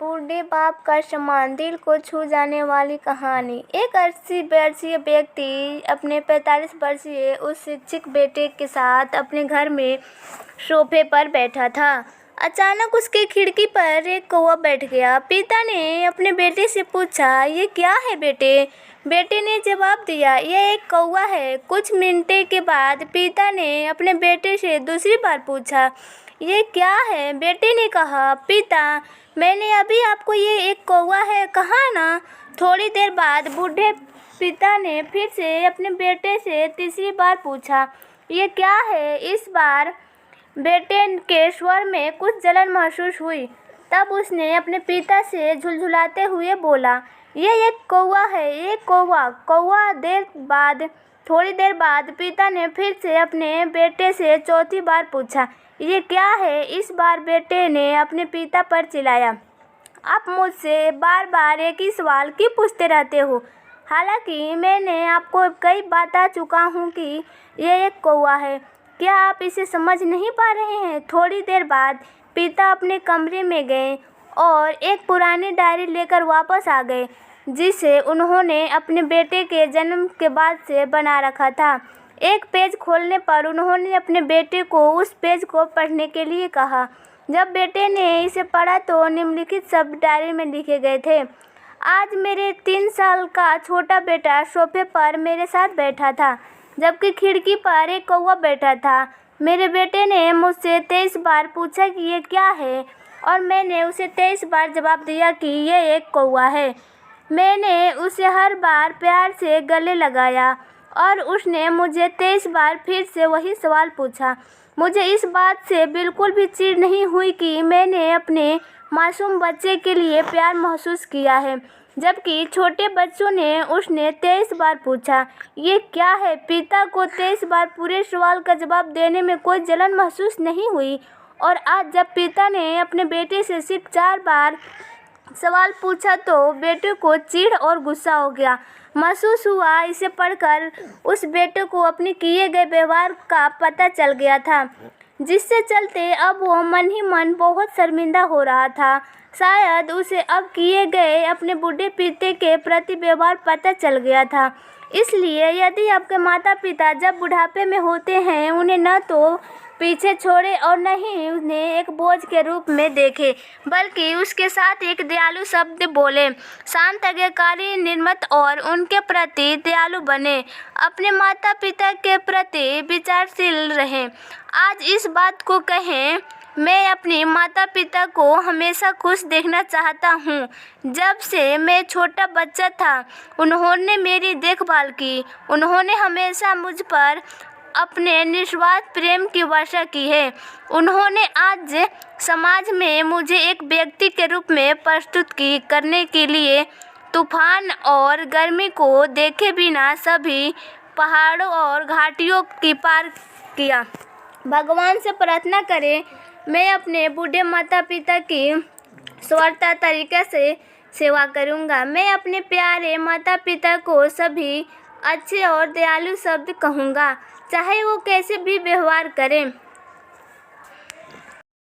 बूढ़े बाप का सम्मान, दिल को छू जाने वाली कहानी। एक 80 वर्षीय व्यक्ति अपने 45 वर्षीय उस शिक्षित बेटे के साथ अपने घर में सोफे पर बैठा था। अचानक उसकी खिड़की पर एक कौवा बैठ गया। पिता ने अपने बेटे से पूछा, ये क्या है बेटे? बेटे ने जवाब दिया, यह एक कौवा है। कुछ मिनटों के बाद पिता ने अपने बेटे से दूसरी बार पूछा, ये क्या है? बेटे ने कहा, पिता, मैंने अभी आपको ये एक कौवा है कहा ना। थोड़ी देर बाद बूढ़े पिता ने फिर से अपने बेटे से तीसरी बार पूछा, ये क्या है? इस बार बेटे के स्वर में कुछ जलन महसूस हुई। तब उसने अपने पिता से झुलझुलाते हुए बोला, ये एक कौवा है, एक कौवा। थोड़ी देर बाद पिता ने फिर से अपने बेटे से चौथी बार पूछा, ये क्या है? इस बार बेटे ने अपने पिता पर चिल्लाया, आप मुझसे बार बार एक ही सवाल क्यों पूछते रहते हो? हालांकि मैंने आपको कई बार बता चुका हूँ कि यह एक कौवा है। क्या आप इसे समझ नहीं पा रहे हैं? थोड़ी देर बाद पिता अपने कमरे में गए और एक पुरानी डायरी लेकर वापस आ गए, जिसे उन्होंने अपने बेटे के जन्म के बाद से बना रखा था। एक पेज खोलने पर उन्होंने अपने बेटे को उस पेज को पढ़ने के लिए कहा। जब बेटे ने इसे पढ़ा तो निम्नलिखित शब्द डायरी में लिखे गए थे, आज मेरे 3 साल का छोटा बेटा सोफे पर मेरे साथ बैठा था, जबकि खिड़की पर एक कौवा बैठा था। मेरे बेटे ने मुझसे 23 बार पूछा कि ये क्या है, और मैंने उसे 23 बार जवाब दिया कि ये एक कौवा है। मैंने उसे हर बार प्यार से गले लगाया और उसने मुझे 23 बार फिर से वही सवाल पूछा। मुझे इस बात से बिल्कुल भी चिढ़ नहीं हुई कि मैंने अपने मासूम बच्चे के लिए प्यार महसूस किया है, जबकि छोटे बच्चों ने उसने 23 बार पूछा, ये क्या है? पिता को 23 बार पूरे सवाल का जवाब देने में कोई जलन महसूस नहीं हुई, और आज जब पिता ने अपने बेटे से सिर्फ 4 बार सवाल पूछा तो बेटे को चिढ़ और गुस्सा हो गया महसूस हुआ। इसे पढ़कर उस बेटे को अपने किए गए व्यवहार का पता चल गया था, जिससे चलते अब वो मन ही मन बहुत शर्मिंदा हो रहा था। शायद उसे अब किए गए अपने बूढ़े पिता के प्रति व्यवहार पता चल गया था। इसलिए यदि आपके माता पिता जब बुढ़ापे में होते हैं, उन्हें न तो पीछे छोड़े और न ही उन्हें एक बोझ के रूप में देखें, बल्कि उसके साथ एक दयालु शब्द बोले, शांत, आज्ञाकारी, निर्मत और उनके प्रति दयालु बने। अपने माता पिता के प्रति विचारशील रहें। आज इस बात को कहें, मैं अपने माता पिता को हमेशा खुश देखना चाहता हूँ। जब से मैं छोटा बच्चा था, उन्होंने मेरी देखभाल की। उन्होंने हमेशा मुझ पर अपने निस्वार्थ प्रेम की वर्षा की है। उन्होंने आज समाज में मुझे एक व्यक्ति के रूप में प्रस्तुत करने के लिए तूफान और गर्मी को देखे बिना सभी पहाड़ों और घाटियों की पार किया। भगवान से प्रार्थना करें, मैं अपने बूढ़े माता पिता की स्वस्थ तरीके से सेवा करूंगा। मैं अपने प्यारे माता पिता को सभी अच्छे और दयालु शब्द कहूँगा, चाहे वो कैसे भी व्यवहार करें।